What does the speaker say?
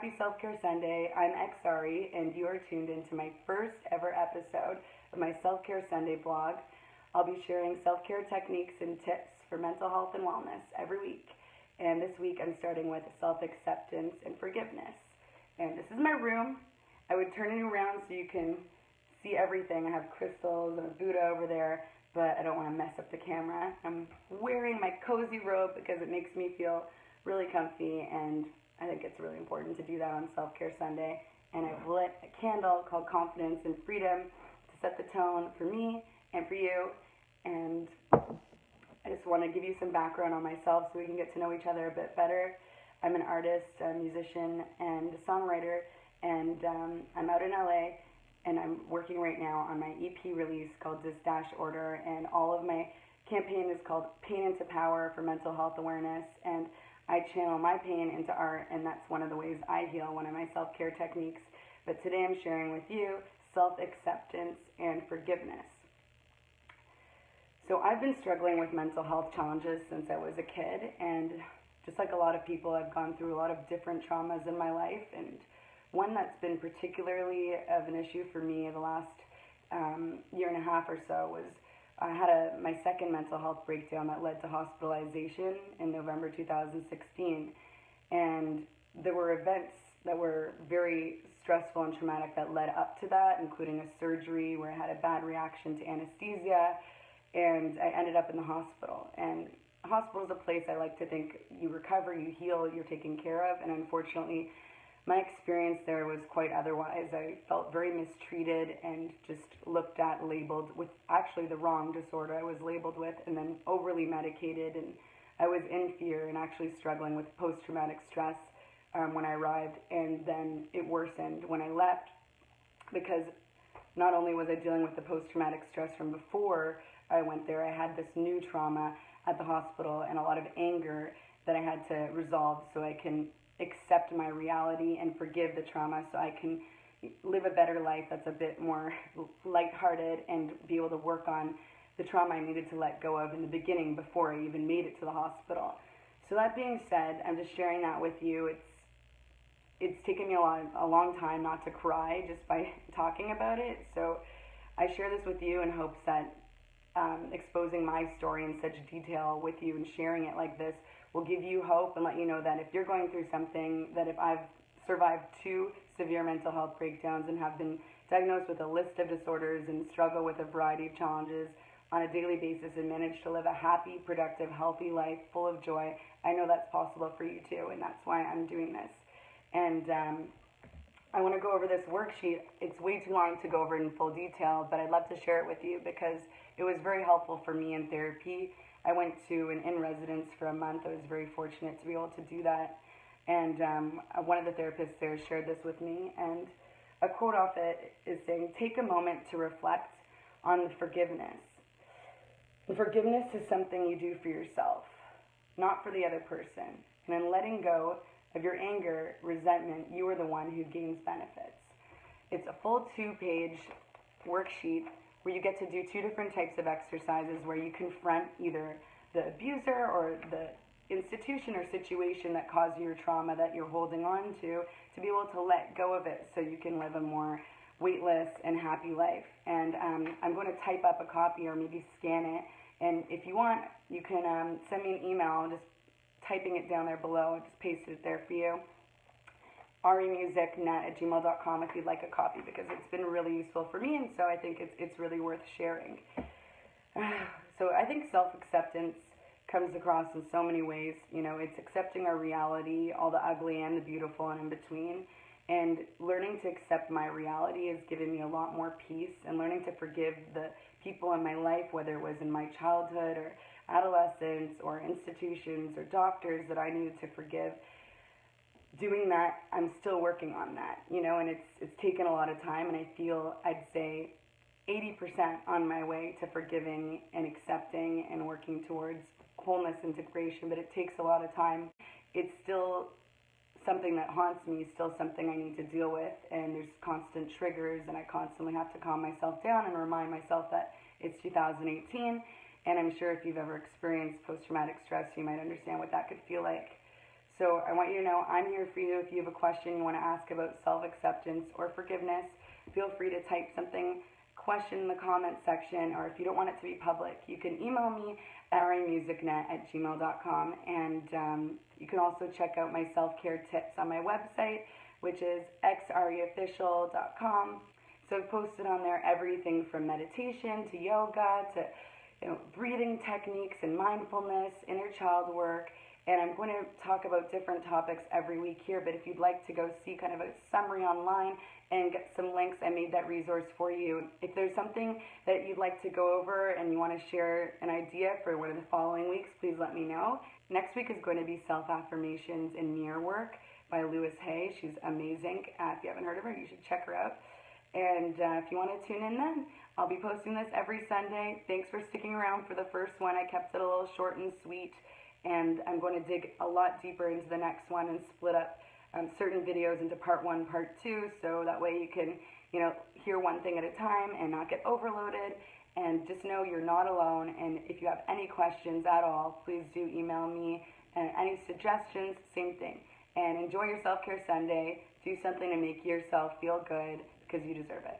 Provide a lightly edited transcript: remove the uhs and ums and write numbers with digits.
Happy Self-Care Sunday. I'm ARI, and you are tuned into my first ever episode of my Self-Care Sunday blog. I'll be sharing self-care techniques and tips for mental health and wellness every week. And this week I'm starting with self-acceptance and forgiveness. And this is my room. I would turn it around so you can see everything. I have crystals and a Buddha over there, but I don't want to mess up the camera. I'm wearing my cozy robe because it makes me feel really comfy, and I think it's really important to do that on Self-Care Sunday. And I've lit a candle called Confidence and Freedom to set the tone for me and for you. And I just want to give you some background on myself so we can get to know each other a bit better. I'm an artist, a musician, and a songwriter, and I'm out in LA, and I'm working right now on my EP release called Distash Order, and all of my campaign is called Pain into Power for Mental Health Awareness, and I channel my pain into art, and that's one of the ways I heal, one of my self-care techniques. But today I'm sharing with you self-acceptance and forgiveness. So I've been struggling with mental health challenges since I was a kid, and just like a lot of people, I've gone through a lot of different traumas in my life, and one that's been particularly of an issue for me the last year and a half or so was I had my second mental health breakdown that led to hospitalization in November 2016, and there were events that were very stressful and traumatic that led up to that, including a surgery where I had a bad reaction to anesthesia, and I ended up in the hospital. And a hospital is a place I like to think you recover, you heal, you're taken care of, and unfortunately my experience there was quite otherwise. I felt very mistreated and just looked at, labeled with actually the wrong disorder I was labeled with, and then overly medicated, and I was in fear and actually struggling with post-traumatic stress when I arrived, and then it worsened when I left because not only was I dealing with the post-traumatic stress from before I went there, I had this new trauma at the hospital and a lot of anger that I had to resolve so I can accept my reality and forgive the trauma so I can live a better life that's a bit more lighthearted and be able to work on the trauma I needed to let go of in the beginning before I even made it to the hospital. So that being said, I'm just sharing that with you. It's taken me a long time not to cry just by talking about it. So I share this with you in hopes that exposing my story in such detail with you and sharing it like this will give you hope and let you know that if you're going through something, that if I've survived 2 severe mental health breakdowns and have been diagnosed with a list of disorders and struggle with a variety of challenges on a daily basis and manage to live a happy, productive, healthy life full of joy, I know that's possible for you too, and that's why I'm doing this. And I want to go over this worksheet. It's way too long to go over it in full detail, but I'd love to share it with you because it was very helpful for me in therapy. I went to an in-residence for a month. I was very fortunate to be able to do that. And one of the therapists there shared this with me. And a quote off it is saying, take a moment to reflect on the forgiveness. The forgiveness is something you do for yourself, not for the other person. And in letting go of your anger, resentment, you are the one who gains benefits. It's a full 2-page worksheet where you get to do 2 different types of exercises where you confront either the abuser or the institution or situation that caused you your trauma that you're holding on to be able to let go of it so you can live a more weightless and happy life. And I'm going to type up a copy or maybe scan it. And if you want, you can send me an email, just typing it down there below. I just pasted it there for you. arimusicnet@gmail.com if you'd like a copy, because it's been really useful for me, and so I think it's really worth sharing. So I think self-acceptance comes across in so many ways. You know, it's accepting our reality, all the ugly and the beautiful and in between, and learning to accept my reality has given me a lot more peace, and learning to forgive the people in my life, whether it was in my childhood or adolescence or institutions or doctors that I needed to forgive. Doing that, I'm still working on that, you know, and it's taken a lot of time, and I feel, I'd say, 80% on my way to forgiving and accepting and working towards wholeness integration, but it takes a lot of time. It's still something that haunts me, still something I need to deal with, and there's constant triggers, and I constantly have to calm myself down and remind myself that it's 2018, and I'm sure if you've ever experienced post-traumatic stress, you might understand what that could feel like. So I want you to know I'm here for you. If you have a question you want to ask about self-acceptance or forgiveness, feel free to type something, question in the comment section, or if you don't want it to be public, you can email me at arimusicnet@gmail.com, and you can also check out my self-care tips on my website, which is xariofficial.com. So I've posted on there everything from meditation to yoga to breathing techniques and mindfulness, inner child work, and I'm going to talk about different topics every week here. But if you'd like to go see kind of a summary online and get some links, I made that resource for you. If there's something that you'd like to go over and you want to share an idea for one of the following weeks, please let me know. Next week is going to be Self-Affirmations and Mirror Work by U.S.A. She's amazing. If you haven't heard of her, you should check her out. And if you want to tune in then, I'll be posting this every Sunday. Thanks for sticking around for the first one. I kept it a little short and sweet, and I'm going to dig a lot deeper into the next one and split up certain videos into part 1, part 2, so that way you can, hear one thing at a time and not get overloaded. And just know you're not alone. And if you have any questions at all, please do email me. And any suggestions, same thing. And enjoy your Self-Care Sunday. Do something to make yourself feel good, because you deserve it.